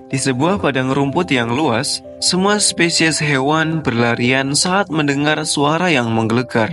Di sebuah padang rumput yang luas, semua spesies hewan berlarian saat mendengar suara yang menggelegar.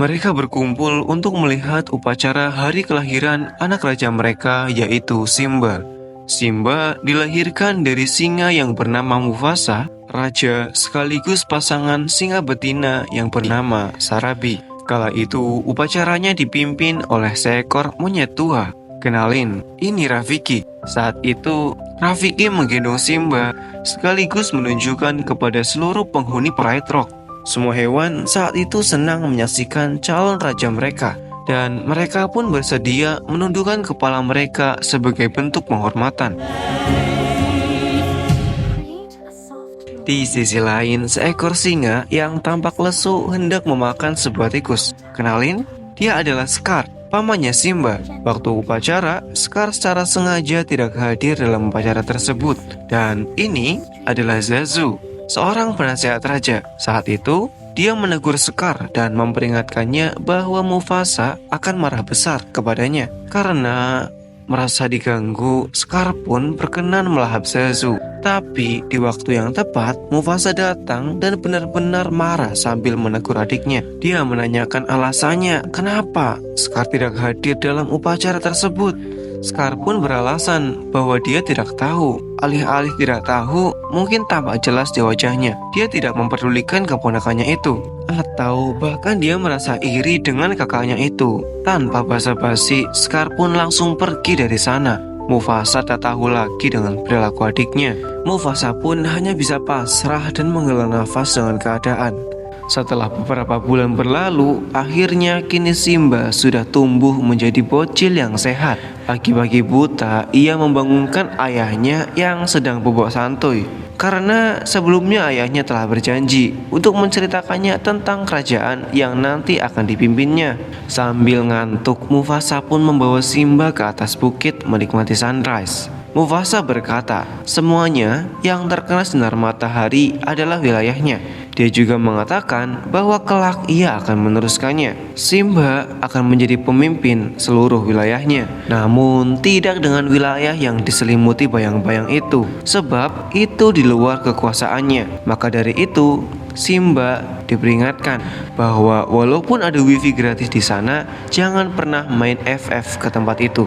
Mereka berkumpul untuk melihat upacara hari kelahiran anak raja mereka, yaitu Simba. Simba dilahirkan dari singa yang bernama Mufasa, raja sekaligus pasangan singa betina yang bernama Sarabi. Kala itu, upacaranya dipimpin oleh seekor monyet tua. Kenalin, ini Rafiki. Saat itu, Rafiki menggendong Simba sekaligus menunjukkan kepada seluruh penghuni Pride Rock. Semua hewan saat itu senang menyaksikan calon raja mereka, dan mereka pun bersedia menundukkan kepala mereka sebagai bentuk penghormatan. Di sisi lain, seekor singa yang tampak lesu hendak memakan sebuah tikus. Kenalin, dia adalah Scar, pamannya Simba. Waktu upacara, Scar secara sengaja tidak hadir dalam upacara tersebut. Dan ini adalah Zazu, seorang penasehat raja. Saat itu, dia menegur Scar dan memperingatkannya bahwa Mufasa akan marah besar kepadanya. Karena merasa diganggu, Scar pun berkenan melahap Zazu. Tapi di waktu yang tepat, Mufasa datang dan benar-benar marah sambil menegur adiknya. Dia menanyakan alasannya kenapa Scar tidak hadir dalam upacara tersebut. Scar pun beralasan bahwa dia tidak tahu. Alih-alih tidak tahu, mungkin tampak jelas di wajahnya. Dia tidak memperdulikan keponakannya itu. Atau bahkan dia merasa iri dengan kakaknya itu. Tanpa basa-basi, Scar pun langsung pergi dari sana. Mufasa tak tahu lagi dengan perilaku adiknya. Mufasa pun hanya bisa pasrah dan menghela nafas dengan keadaan. Setelah beberapa bulan berlalu, akhirnya kini Simba sudah tumbuh menjadi bocil yang sehat. Pagi-pagi buta, ia membangunkan ayahnya yang sedang bobok santuy. Karena sebelumnya ayahnya telah berjanji untuk menceritakannya tentang kerajaan yang nanti akan dipimpinnya. Sambil ngantuk, Mufasa pun membawa Simba ke atas bukit menikmati sunrise. Mufasa berkata, semuanya yang terkena sinar matahari adalah wilayahnya. Dia juga mengatakan bahwa kelak ia akan meneruskannya. Simba akan menjadi pemimpin seluruh wilayahnya. Namun tidak dengan wilayah yang diselimuti bayang-bayang itu, sebab itu di luar kekuasaannya. Maka dari itu, Simba diperingatkan bahwa walaupun ada wifi gratis di sana, jangan pernah main FF ke tempat itu.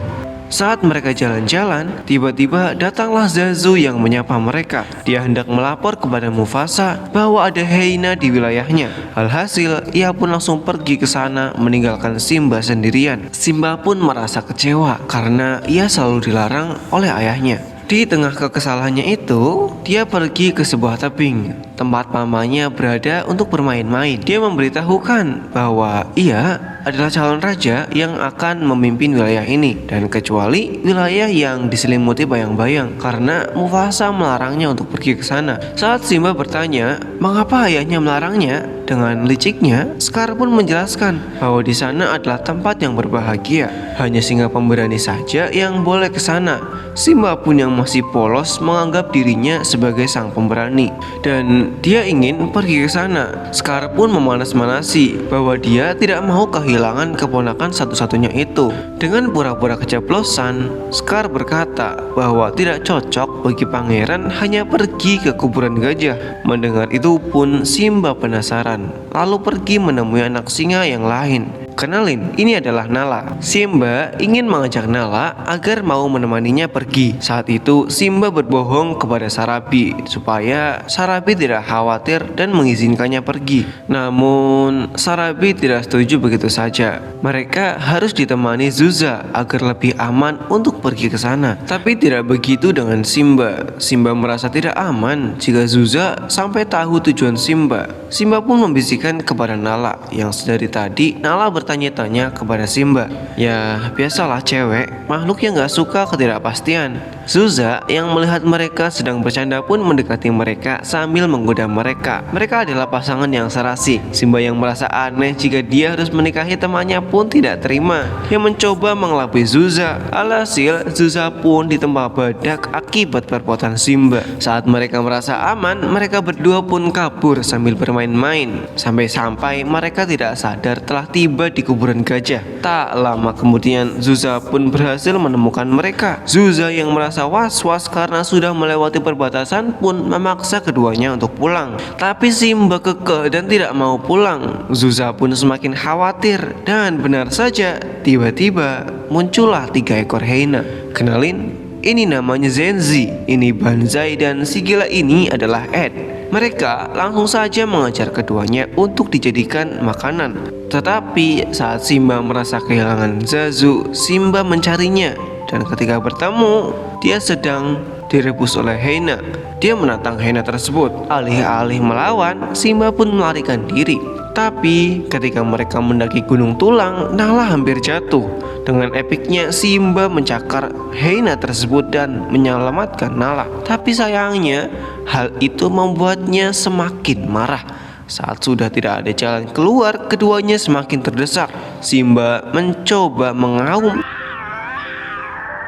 Saat mereka jalan-jalan, tiba-tiba datanglah Zazu yang menyapa mereka. Dia hendak melapor kepada Mufasa bahwa ada hyena di wilayahnya. Alhasil, ia pun langsung pergi ke sana meninggalkan Simba sendirian. Simba pun merasa kecewa karena ia selalu dilarang oleh ayahnya. Di tengah kekesalannya itu, dia pergi ke sebuah tebing, tempat pamannya berada untuk bermain-main. Dia memberitahukan bahwa ia adalah calon raja yang akan memimpin wilayah ini, dan kecuali wilayah yang diselimuti bayang-bayang, karena Mufasa melarangnya untuk pergi ke sana. Saat Simba bertanya, mengapa ayahnya melarangnya? Dengan liciknya, Scar pun menjelaskan bahwa di sana adalah tempat yang berbahagia. Hanya singa pemberani saja yang boleh ke sana. Simba pun yang masih polos menganggap dirinya sebagai sang pemberani, dan dia ingin pergi ke sana. Scar pun memanas-manasi bahwa dia tidak mau kehilangan keponakan satu-satunya itu. Dengan pura-pura keceplosan, Scar berkata bahwa tidak cocok bagi pangeran hanya pergi ke kuburan gajah. Mendengar itu pun Simba penasaran, lalu pergi menemui anak singa yang lain. Kenalin, ini adalah Nala. Simba ingin mengajak Nala agar mau menemaninya pergi. Saat itu Simba berbohong kepada Sarabi supaya Sarabi tidak khawatir dan mengizinkannya pergi. Namun Sarabi tidak setuju begitu saja. Mereka harus ditemani Zuza agar lebih aman untuk pergi ke sana. Tapi tidak begitu dengan Simba. Simba merasa tidak aman jika Zuza sampai tahu tujuan Simba. Simba pun membisikkan kepada Nala yang sedari tadi Nala bertanya-tanya kepada Simba. Ya, biasalah cewek, makhluk yang gak suka ketidakpastian. Zuza yang melihat mereka sedang bercanda pun mendekati mereka sambil menggoda mereka. Mereka adalah pasangan yang serasi. Simba yang merasa aneh jika dia harus menikahi temannya pun tidak terima. Dia mencoba mengelabui Zuza. Alhasil, Zuza pun ditempa badak akibat perbuatan Simba. Saat mereka merasa aman, mereka berdua pun kabur sambil bermain-main. Sampai-sampai mereka tidak sadar telah tiba di kuburan gajah. Tak lama kemudian Zuza pun berhasil menemukan mereka. Zuza yang merasa was-was karena sudah melewati perbatasan pun memaksa keduanya untuk pulang. Tapi Simba kekeh dan tidak mau pulang. Zuza pun semakin khawatir dan benar saja tiba-tiba muncullah 3 ekor hyena. Kenalin, ini namanya Zenzi, ini Banzai, dan si gila ini adalah Ed. Mereka langsung saja mengejar keduanya untuk dijadikan makanan. Tetapi saat Simba merasa kehilangan Zazu, Simba mencarinya. Dan ketika bertemu, dia sedang direbus oleh hyena. Dia menantang hyena tersebut. Alih-alih melawan, Simba pun melarikan diri. Tapi ketika mereka mendaki Gunung Tulang, Nala hampir jatuh. Dengan epiknya Simba mencakar hyena tersebut dan menyelamatkan Nala. Tapi sayangnya hal itu membuatnya semakin marah. Saat sudah tidak ada jalan keluar, keduanya semakin terdesak. Simba mencoba mengaum,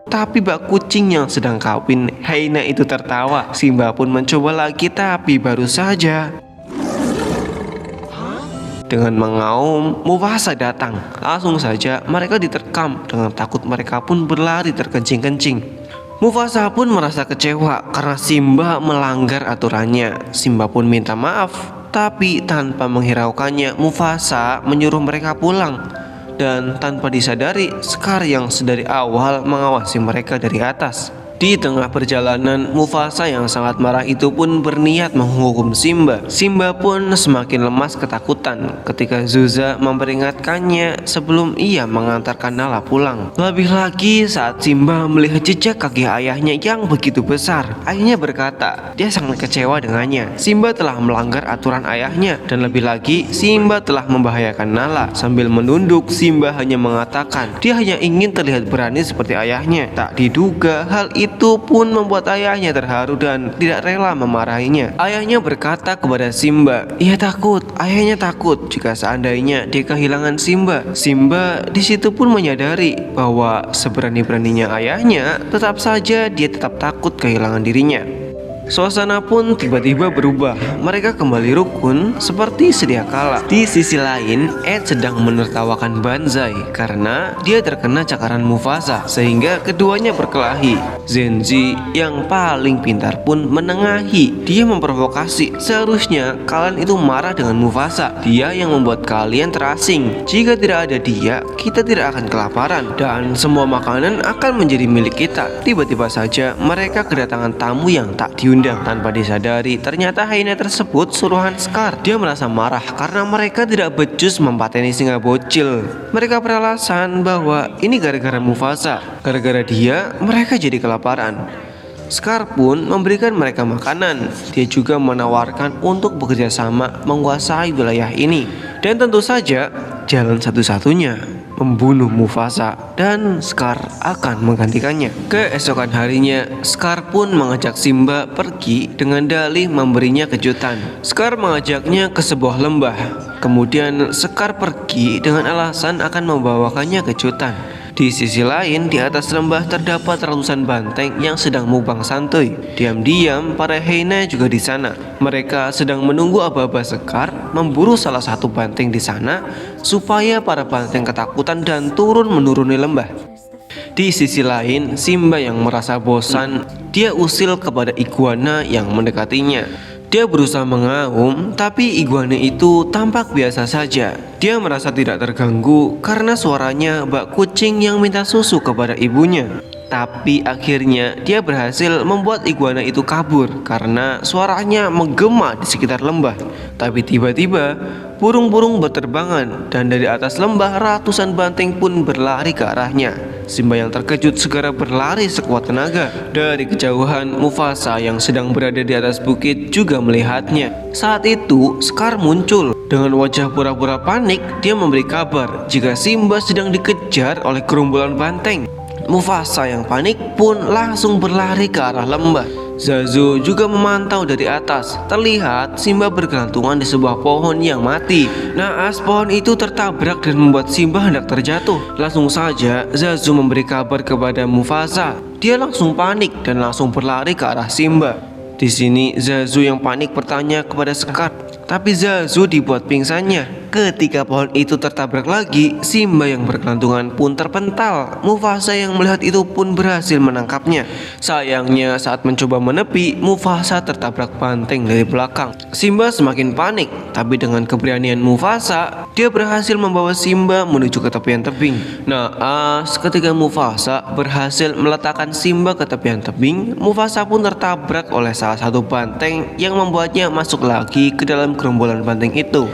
tapi bak kucing yang sedang kawin hyena itu tertawa. Simba pun mencoba lagi, tapi baru saja dengan mengaum, Mufasa datang. Langsung saja mereka diterkam. Dengan takut mereka pun berlari terkencing-kencing. Mufasa pun merasa kecewa karena Simba melanggar aturannya. Simba pun minta maaf, tapi tanpa menghiraukannya, Mufasa menyuruh mereka pulang. Dan tanpa disadari, Scar yang sedari awal mengawasi mereka dari atas. Di tengah perjalanan, Mufasa yang sangat marah itu pun berniat menghukum Simba. Simba pun semakin lemas ketakutan ketika Zuza memperingatkannya sebelum ia mengantarkan Nala pulang. Lebih lagi saat Simba melihat jejak kaki ayahnya yang begitu besar. Ayahnya berkata, dia sangat kecewa dengannya. Simba telah melanggar aturan ayahnya, dan lebih lagi Simba telah membahayakan Nala. Sambil menunduk, Simba hanya mengatakan dia hanya ingin terlihat berani seperti ayahnya. Tak diduga hal itu pun membuat ayahnya terharu dan tidak rela memarahinya. Ayahnya berkata kepada Simba, ayahnya takut jika seandainya dia kehilangan Simba. Simba di situ pun menyadari bahwa seberani-beraninya ayahnya, tetap saja dia tetap takut kehilangan dirinya. Suasana pun tiba-tiba berubah. Mereka kembali rukun seperti sedia kala. Di sisi lain, Ed sedang menertawakan Banzai karena dia terkena cakaran Mufasa, sehingga keduanya berkelahi. Zenzi yang paling pintar pun menengahi. Dia memprovokasi, seharusnya kalian itu marah dengan Mufasa. Dia yang membuat kalian terasing. Jika tidak ada dia, kita tidak akan kelaparan dan semua makanan akan menjadi milik kita. Tiba-tiba saja mereka kedatangan tamu yang tak diundang. Tanpa disadari, ternyata hyena tersebut suruhan Scar. Dia merasa marah karena mereka tidak becus mempateni singa bocil. Mereka beralasan bahwa ini gara-gara Mufasa. Gara-gara dia, mereka jadi kelaparan. Scar pun memberikan mereka makanan. Dia juga menawarkan untuk bekerja sama menguasai wilayah ini. Dan tentu saja jalan satu-satunya membunuh Mufasa, dan Scar akan menggantikannya. Keesokan harinya, Scar pun mengajak Simba pergi dengan dalih memberinya kejutan. Scar mengajaknya ke sebuah lembah. Kemudian Scar pergi dengan alasan akan membawakannya kejutan. Di sisi lain, di atas lembah terdapat ratusan banteng yang sedang mukbang santuy. Diam-diam, para hyena juga di sana. Mereka sedang menunggu aba-aba Scar memburu salah satu banteng di sana supaya para banteng ketakutan dan turun menuruni lembah. Di sisi lain, Simba yang merasa bosan, dia usil kepada iguana yang mendekatinya. Dia berusaha mengaum, tapi iguana itu tampak biasa saja. Dia merasa tidak terganggu karena suaranya bak kucing yang minta susu kepada ibunya. Tapi akhirnya dia berhasil membuat iguana itu kabur karena suaranya menggema di sekitar lembah. Tapi tiba-tiba burung-burung berterbangan dan dari atas lembah ratusan banteng pun berlari ke arahnya. Simba yang terkejut segera berlari sekuat tenaga. Dari kejauhan, Mufasa yang sedang berada di atas bukit juga melihatnya. Saat itu Scar muncul. Dengan wajah pura-pura panik, dia memberi kabar jika Simba sedang dikejar oleh gerombolan banteng. Mufasa yang panik pun langsung berlari ke arah lembah. Zazu juga memantau dari atas. Terlihat Simba bergelantungan di sebuah pohon yang mati. Naas pohon itu tertabrak dan membuat Simba hendak terjatuh. Langsung saja Zazu memberi kabar kepada Mufasa. Dia langsung panik dan langsung berlari ke arah Simba. Di sini Zazu yang panik bertanya kepada Scar, tapi Zazu dibuat pingsannya. Ketika pohon itu tertabrak lagi, Simba yang berkelantungan pun terpental. Mufasa yang melihat itu pun berhasil menangkapnya. Sayangnya saat mencoba menepi, Mufasa tertabrak banteng dari belakang. Simba semakin panik, tapi dengan keberanian Mufasa, dia berhasil membawa Simba menuju ke tepian tebing. Naas, ketika Mufasa berhasil meletakkan Simba ke tepian tebing, Mufasa pun tertabrak oleh salah satu banteng yang membuatnya masuk lagi ke dalam gerombolan banteng itu.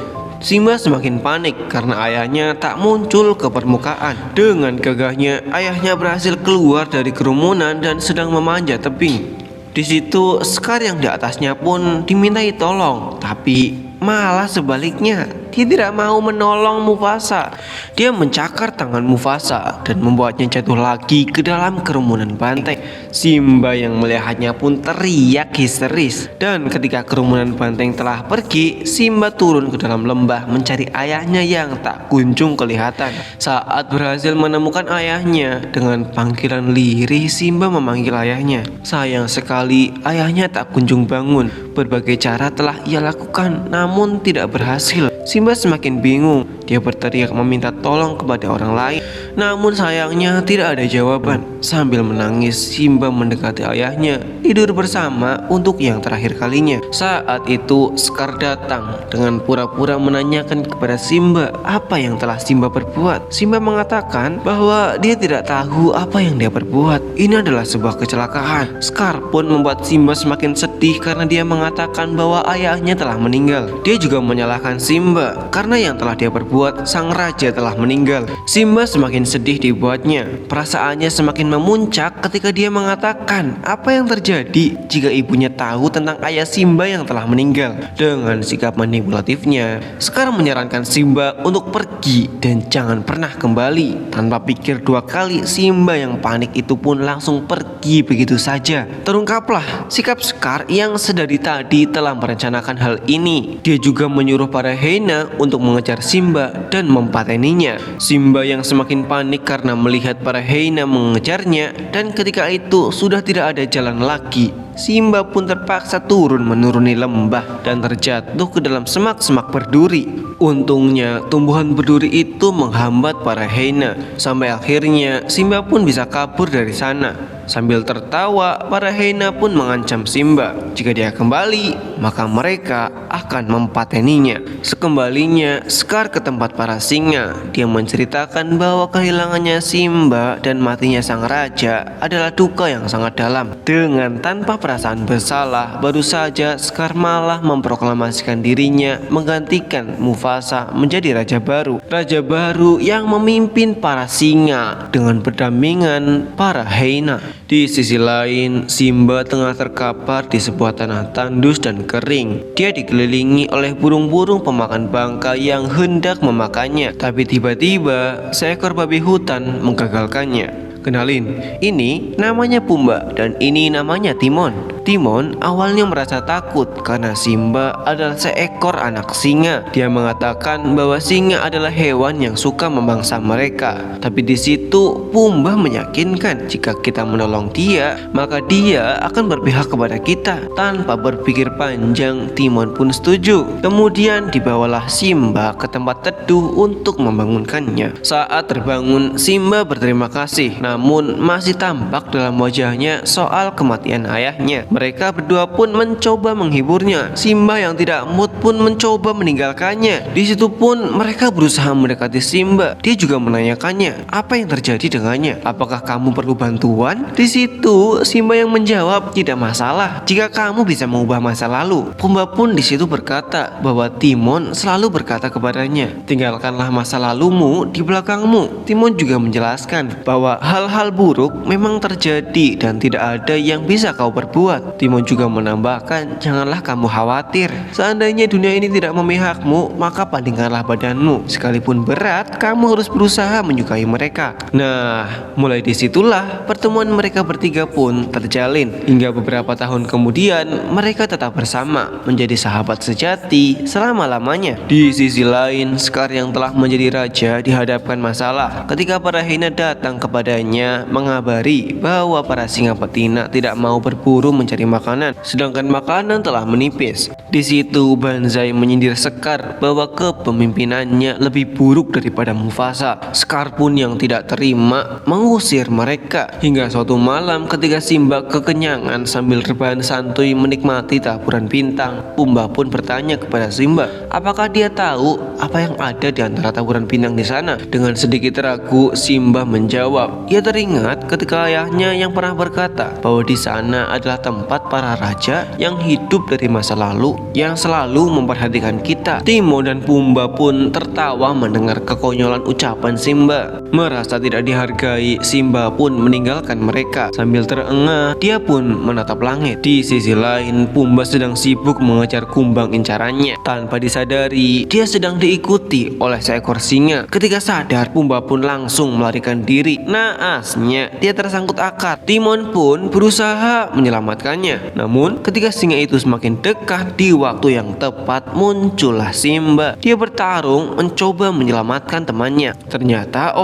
Simba semakin panik karena ayahnya tak muncul ke permukaan. Dengan gagahnya, ayahnya berhasil keluar dari kerumunan dan sedang memanjat tebing. Di situ, Scar yang di atasnya pun dimintai tolong, tapi malah sebaliknya, dia tidak mau menolong Mufasa. Dia mencakar tangan Mufasa dan membuatnya jatuh lagi ke dalam kerumunan banteng. Simba yang melihatnya pun teriak histeris. Dan ketika kerumunan banteng telah pergi, Simba turun ke dalam lembah mencari ayahnya yang tak kunjung kelihatan. Saat berhasil menemukan ayahnya, dengan panggilan lirih Simba memanggil ayahnya. Sayang sekali, ayahnya tak kunjung bangun. Berbagai cara telah ia lakukan, namun tidak berhasil. Simba semakin bingung. Dia berteriak meminta tolong kepada orang lain, namun sayangnya tidak ada jawaban. Sambil menangis, Simba mendekati ayahnya, tidur bersama untuk yang terakhir kalinya. Saat itu Scar datang dengan pura-pura menanyakan kepada Simba apa yang telah Simba perbuat. Simba mengatakan bahwa dia tidak tahu apa yang dia perbuat. Ini adalah sebuah kecelakaan. Scar pun membuat Simba semakin sedih karena dia mengatakan bahwa ayahnya telah meninggal. Dia juga menyalahkan Simba karena yang telah dia perbuat, sang raja telah meninggal. Simba semakin sedih dibuatnya. Perasaannya semakin memuncak ketika dia mengatakan apa yang terjadi jika ibunya tahu tentang ayah Simba yang telah meninggal. Dengan sikap manipulatifnya, Scar menyarankan Simba untuk pergi dan jangan pernah kembali. Tanpa pikir dua kali, Simba yang panik itu pun langsung pergi begitu saja. Terungkaplah sikap Scar yang sedari tadi telah merencanakan hal ini. Dia juga menyuruh para hyena untuk mengejar Simba dan mempateninya. Simba yang semakin panik karena melihat para hyena mengejarnya, dan ketika itu sudah tidak ada jalan lagi. Simba pun terpaksa turun menuruni lembah dan terjatuh ke dalam semak-semak berduri. Untungnya tumbuhan berduri itu menghambat para hyena. Sampai akhirnya Simba pun bisa kabur dari sana. Sambil tertawa, para hyena pun mengancam Simba. Jika dia kembali, maka mereka akan mempateninya. Sekembalinya Scar ke tempat para singa, dia menceritakan bahwa kehilangannya Simba dan matinya sang raja adalah duka yang sangat dalam. Dengan tanpa perasaan bersalah, baru saja Scar malah memproklamasikan dirinya menggantikan Mufasa menjadi raja baru. Raja baru yang memimpin para singa dengan berdampingan para hyena. Di sisi lain, Simba tengah terkapar di sebuah tanah tandus dan kering. Dia dikelilingi oleh burung-burung pemakan bangka yang hendak memakannya. Tapi tiba-tiba seekor babi hutan menggagalkannya. Kenalin, ini namanya Pumba dan ini namanya Timon. Timon awalnya merasa takut karena Simba adalah seekor anak singa. Dia mengatakan bahwa singa adalah hewan yang suka memangsa mereka. Tapi di situ Pumba meyakinkan jika kita menolong dia, maka dia akan berpihak kepada kita. Tanpa berpikir panjang, Timon pun setuju. Kemudian dibawalah Simba ke tempat teduh untuk membangunkannya. Saat terbangun, Simba berterima kasih, namun masih tampak dalam wajahnya soal kematian ayahnya. Mereka berdua pun mencoba menghiburnya. Simba yang tidak mood pun mencoba meninggalkannya. Di situ pun mereka berusaha mendekati Simba. Dia juga menanyakannya apa yang terjadi dengannya. Apakah kamu perlu bantuan? Di situ Simba yang menjawab, tidak masalah jika kamu bisa mengubah masa lalu. Pumba pun di situ berkata bahwa Timon selalu berkata kepadanya, tinggalkanlah masa lalumu di belakangmu. Timon juga menjelaskan bahwa hal-hal buruk memang terjadi dan tidak ada yang bisa kau perbuat. Timon juga menambahkan, janganlah kamu khawatir. Seandainya dunia ini tidak memihakmu, maka bandingkanlah badanmu. Sekalipun berat, kamu harus berusaha menyukai mereka. Nah, mulai disitulah pertemuan mereka bertiga pun terjalin. Hingga beberapa tahun kemudian, mereka tetap bersama, menjadi sahabat sejati selama-lamanya. Di sisi lain, Scar yang telah menjadi raja dihadapkan masalah ketika para hyena datang kepadanya mengabari bahwa para singa betina tidak mau berburu mencari mencari makanan, sedangkan makanan telah menipis. Di situ Banzai menyindir Scar bahwa kepemimpinannya lebih buruk daripada Mufasa. Scar pun yang tidak terima mengusir mereka. Hingga suatu malam ketika Simba kekenyangan sambil rebahan santuy menikmati taburan bintang, Pumbaa pun bertanya kepada Simba, apakah dia tahu apa yang ada di antara taburan bintang di sana? Dengan sedikit ragu, Simba menjawab. Ia teringat ketika ayahnya yang pernah berkata bahwa di sana adalah tempat para raja yang hidup dari masa lalu yang selalu memperhatikan kita. Timon dan Pumbaa pun tertawa mendengar kekonyolan ucapan Simba. Merasa tidak dihargai, Simba pun meninggalkan mereka. Sambil terengah, dia pun menatap langit. Di sisi lain, Pumbaa sedang sibuk mengejar kumbang incarannya. Tanpa disadari, dia sedang diikuti oleh seekor singa. Ketika sadar, Pumbaa pun langsung melarikan diri. Naasnya, dia tersangkut akar. Timon pun berusaha menyelamatkannya. Namun, ketika singa itu semakin dekat, di waktu yang tepat muncullah Simba. Dia bertarung mencoba menyelamatkan temannya. Ternyata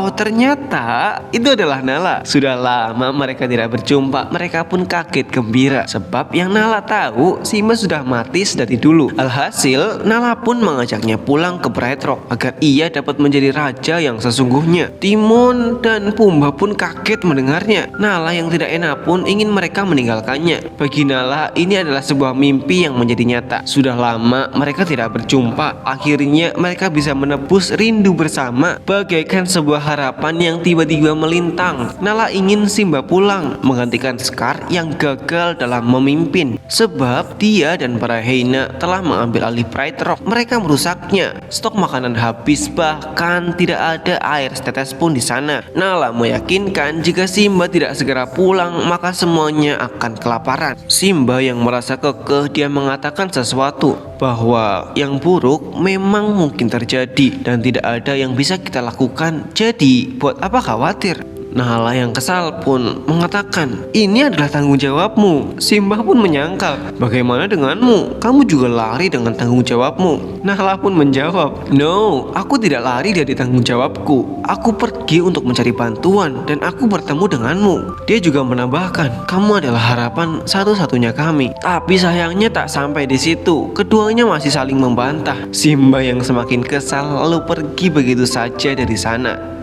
itu adalah Nala. Sudah lama mereka tidak berjumpa. Mereka pun kaget gembira sebab yang Nala tahu Simba sudah mati dari dulu. Alhasil, Nala pun mengajaknya pulang ke Bright Rock agar ia dapat menjadi raja yang sesungguhnya. Timon dan Pumbaa pun kaget mendengarnya. Nala yang tidak enak pun ingin mereka meninggalkannya. Bagi Nala, ini adalah sebuah mimpi yang menjadi nyata. Sudah lama mereka tidak berjumpa. Akhirnya mereka bisa menebus rindu bersama bagaikan sebuah harapan yang tiba-tiba melintang. Nala ingin Simba pulang menggantikan Scar yang gagal dalam memimpin sebab dia dan para hyena telah mengambil alih Bright Rock. Mereka merusaknya. Stok makanan habis, bahkan tidak ada air setetes pun di sana. Nala meyakinkan jika Simba tidak segera pulang maka semuanya akan kelaparan. Simba yang merasa kekeh, dia mengatakan sesuatu bahwa yang buruk memang mungkin terjadi dan tidak ada yang bisa kita lakukan. Jadi buat apa khawatir? Nala yang kesal pun mengatakan, ini adalah tanggung jawabmu. Simba pun menyangkal, bagaimana denganmu? Kamu juga lari dengan tanggung jawabmu. Nala pun menjawab, no, aku tidak lari dari tanggung jawabku. Aku pergi untuk mencari bantuan dan aku bertemu denganmu. Dia juga menambahkan, kamu adalah harapan satu-satunya kami. Tapi sayangnya tak sampai di situ. Keduanya masih saling membantah. Simba yang semakin kesal lalu pergi begitu saja dari sana.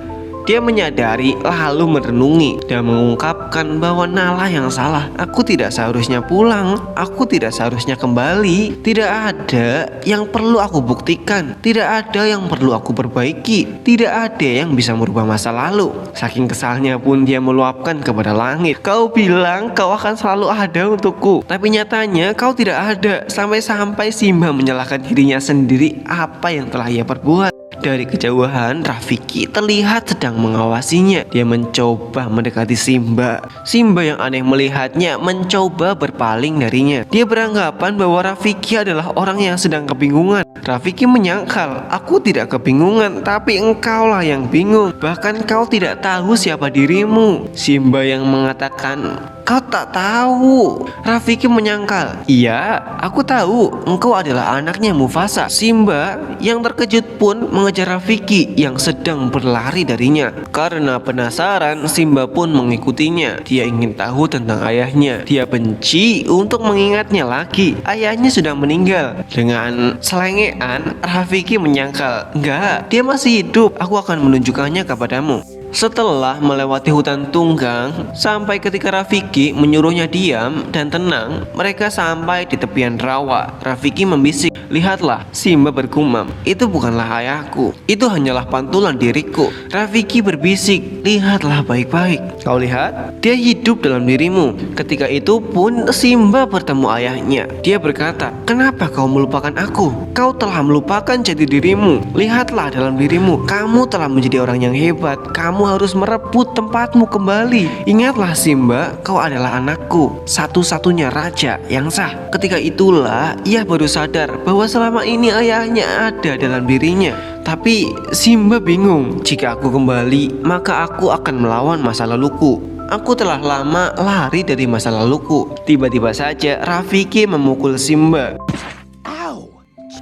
Dia menyadari lalu merenungi dan mengungkapkan bahwa Nala yang salah. Aku tidak seharusnya pulang. Aku tidak seharusnya kembali. Tidak ada yang perlu aku buktikan. Tidak ada yang perlu aku perbaiki. Tidak ada yang bisa merubah masa lalu. Saking kesalnya pun dia meluapkan kepada langit. Kau bilang kau akan selalu ada untukku, tapi nyatanya kau tidak ada. Sampai-sampai Simba menyalahkan dirinya sendiri apa yang telah ia perbuat. Dari kejauhan, Rafiki terlihat sedang mengawasinya. Dia mencoba mendekati Simba. Simba yang aneh melihatnya mencoba berpaling darinya. Dia beranggapan bahwa Rafiki adalah orang yang sedang kebingungan. Rafiki menyangkal, aku tidak kebingungan, tapi engkaulah yang bingung. Bahkan kau tidak tahu siapa dirimu. Simba yang mengatakan, kau tak tahu. Rafiki menyangkal, iya, aku tahu. Engkau adalah anaknya Mufasa. Simba yang terkejut pun mengejar Rafiki yang sedang berlari darinya. Karena penasaran, Simba pun mengikutinya. Dia ingin tahu tentang ayahnya. Dia benci untuk mengingatnya lagi. Ayahnya sudah meninggal. Dengan selengean, Rafiki menyangkal, enggak, dia masih hidup. Aku akan menunjukkannya kepadamu. Setelah melewati hutan tunggang, sampai ketika Rafiki menyuruhnya diam dan tenang, mereka sampai di tepian rawa. Rafiki membisik, lihatlah, Simba bergumam, itu bukanlah ayahku, itu hanyalah pantulan diriku. Rafiki berbisik, lihatlah baik-baik. Kau lihat, dia hidup dalam dirimu. Ketika itu pun Simba bertemu ayahnya. Dia berkata, kenapa kau melupakan aku? Kau telah melupakan jati dirimu. Lihatlah dalam dirimu, kamu telah menjadi orang yang hebat. Kamu harus merebut tempatmu kembali. Ingatlah Simba, kau adalah anakku, satu-satunya raja yang sah. Ketika itulah ia baru sadar bahwa selama ini ayahnya ada dalam dirinya. Tapi Simba bingung, jika aku kembali maka aku akan melawan masa laluku. Aku telah lama lari dari masa laluku. Tiba-tiba saja Rafiki memukul Simba.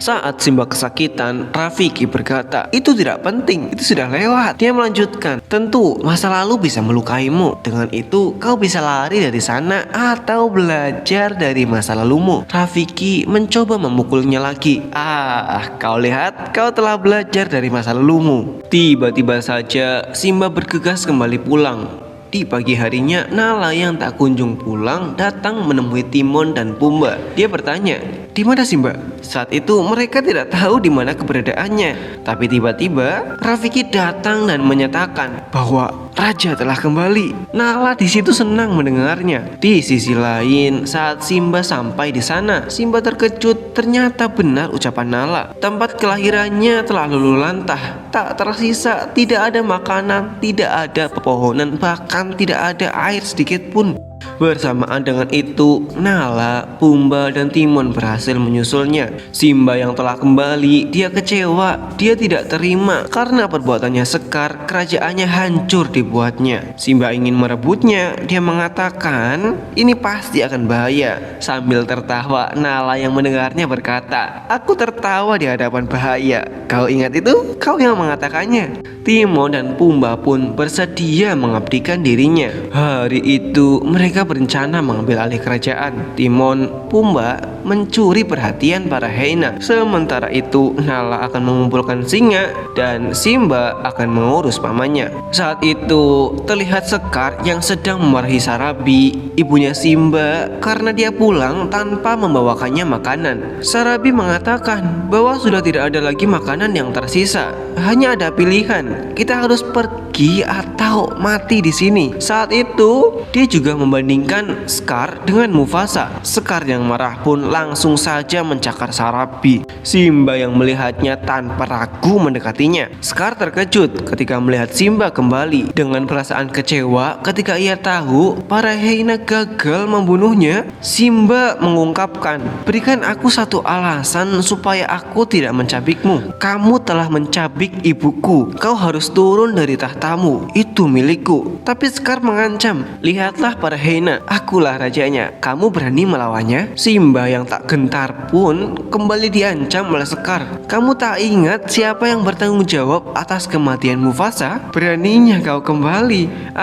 Saat Simba kesakitan, Rafiki berkata, "Itu tidak penting, itu sudah lewat." Dia melanjutkan, "Tentu masa lalu bisa melukaimu. Dengan itu kau bisa lari dari sana atau belajar dari masa lalumu." Rafiki mencoba memukulnya lagi. Kau lihat, kau telah belajar dari masa lalumu." Tiba-tiba saja Simba bergegas kembali pulang. Di pagi harinya, Nala yang tak kunjung pulang datang menemui Timon dan Pumba. Dia bertanya, "Di mana Simba?" Saat itu mereka tidak tahu di mana keberadaannya. Tapi tiba-tiba Rafiki datang dan menyatakan bahwa raja telah kembali. Nala di situ senang mendengarnya. Di sisi lain, saat Simba sampai di sana, Simba terkejut. Ternyata benar ucapan Nala. Tempat kelahirannya telah luluh lantah. Tak tersisa, tidak ada makanan, tidak ada pepohonan, bahkan tidak ada air sedikit pun. Bersamaan dengan itu, Nala, Pumba, dan Timon berhasil menyusulnya. Simba yang telah kembali, dia kecewa. Dia tidak terima karena perbuatannya Sekar, kerajaannya hancur dibuatnya. Simba ingin merebutnya. Dia mengatakan, "Ini pasti akan bahaya." Sambil tertawa, Nala yang mendengarnya berkata, "Aku tertawa di hadapan bahaya. Kau ingat itu? Kau yang mengatakannya." Timon dan Pumba pun bersedia mengabdikan dirinya. Hari itu mereka berencana mengambil alih kerajaan. Timon, Pumba mencuri perhatian para hyena. Sementara itu Nala akan mengumpulkan singa dan Simba akan mengurus pamannya. Saat itu terlihat Sekar yang sedang memarahi Sarabi, ibunya Simba, karena dia pulang tanpa membawakannya makanan. Sarabi mengatakan bahwa sudah tidak ada lagi makanan yang tersisa. Hanya ada pilihan, kita harus pergi atau mati di sini. Saat itu dia juga membandingkan Scar dengan Mufasa. Scar yang marah pun langsung saja mencakar Sarabi. Simba yang melihatnya tanpa ragu mendekatinya. Scar terkejut ketika melihat Simba kembali. Dengan perasaan kecewa ketika ia tahu para hyena gagal membunuhnya, Simba mengungkapkan, "Berikan aku satu alasan supaya aku tidak mencabikmu. Kamu telah mencabik ibuku. Kau harus turun dari tahtamu. Itu milikku." Tapi Scar mengancam, "Lihatlah para hyena, akulah rajanya. Kamu berani melawannya?" Simba yang tak gentar pun kembali diancam oleh Scar. "Kamu tak ingat siapa yang bertanggung jawab atas kematian Mufasa? Beraninya kau kembali."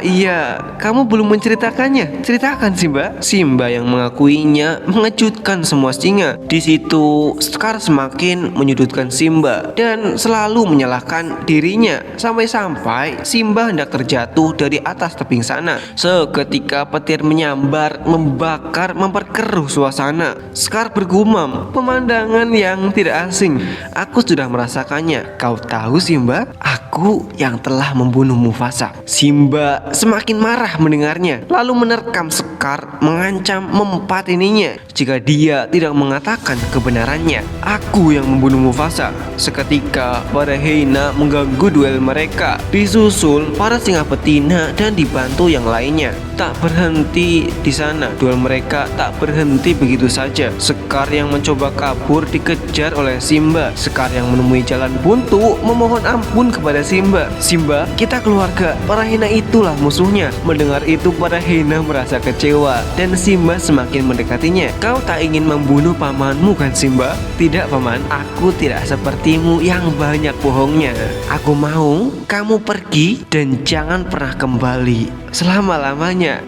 Iya, kamu belum menceritakannya. Ceritakan, Simba." Simba yang mengakuinya mengejutkan semua singa. Di situ Scar semakin menyudutkan Simba dan selalu menyalahkan dirinya, sampai-sampai Simba hendak terjatuh dari atas tebing sana. Seketika petir menyambar, membakar, memperkeruh suasana. Scar bergumam, pemandangan yang tidak asing. "Aku sudah merasakannya. Kau tahu Simba, aku yang telah membunuh Mufasa." Simba semakin marah mendengarnya, lalu menerkam Scar, mengancam mempatininya jika dia tidak mengatakan kebenarannya. "Aku yang membunuh Mufasa." Seketika para hyena mengganggu duel mereka, disusul para singa betina dan dibantu yang lainnya. Tak berhenti di sana, duel mereka tak berhenti begitu saja. Scar yang mencoba kabur dikejar oleh Simba. Scar yang menemui jalan buntu memohon ampun kepada Simba. "Simba, kita keluarga, para hyena itulah musuhnya." Mendengar itu para hyena merasa kecewa dan Simba semakin mendekatinya. "Kau tak ingin membunuh pamanmu kan Simba?" "Tidak paman, aku tidak sepertimu yang banyak bohongnya. Aku mau kamu pergi dan jangan pernah kembali selama-lamanya."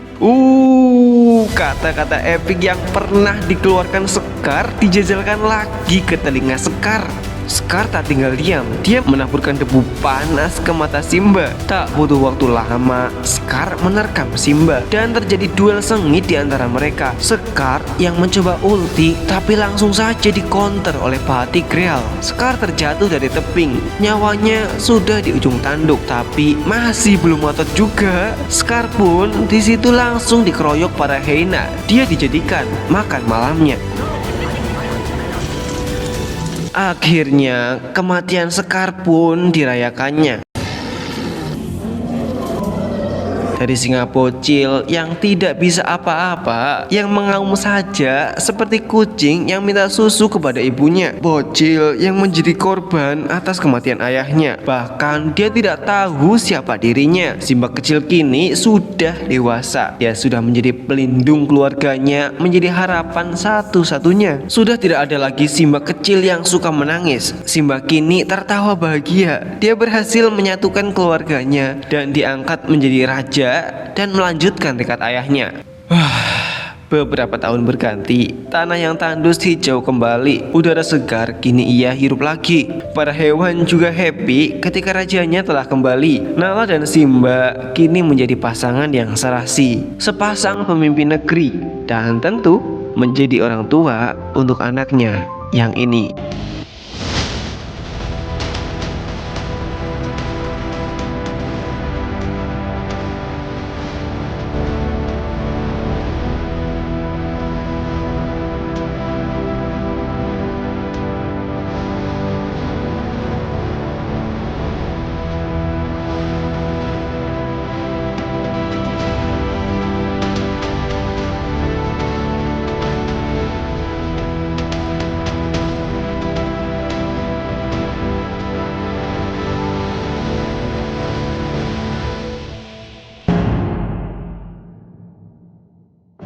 Kata-kata epik yang pernah dikeluarkan Scar dijajalkan lagi ke telinga Scar. Scar tak tinggal diam. Dia menaburkan debu panas ke mata Simba. Tak butuh waktu lama, Scar menerkam Simba dan terjadi duel sengit di antara mereka. Scar yang mencoba ulti tapi langsung saja dikonter oleh Pati Greal. Scar terjatuh dari tebing. Nyawanya sudah di ujung tanduk tapi masih belum otot juga. Scar pun di situ langsung dikeroyok para hyena. Dia dijadikan makan malamnya. Akhirnya kematian Scar pun dirayakannya. Dari singa bocil yang tidak bisa apa-apa, yang mengaum saja seperti kucing yang minta susu kepada ibunya. Bocil yang menjadi korban atas kematian ayahnya. Bahkan dia tidak tahu siapa dirinya. Simba kecil kini sudah dewasa. Dia sudah menjadi pelindung keluarganya, menjadi harapan satu-satunya. Sudah tidak ada lagi Simba kecil yang suka menangis. Simba kini tertawa bahagia. Dia berhasil menyatukan keluarganya dan diangkat menjadi raja dan melanjutkan tekad ayahnya. Beberapa tahun berganti, tanah yang tandus hijau kembali, udara segar kini ia hirup lagi. Para hewan juga happy ketika rajanya telah kembali. Nala dan Simba kini menjadi pasangan yang serasi, sepasang pemimpin negeri, dan tentu menjadi orang tua untuk anaknya yang ini.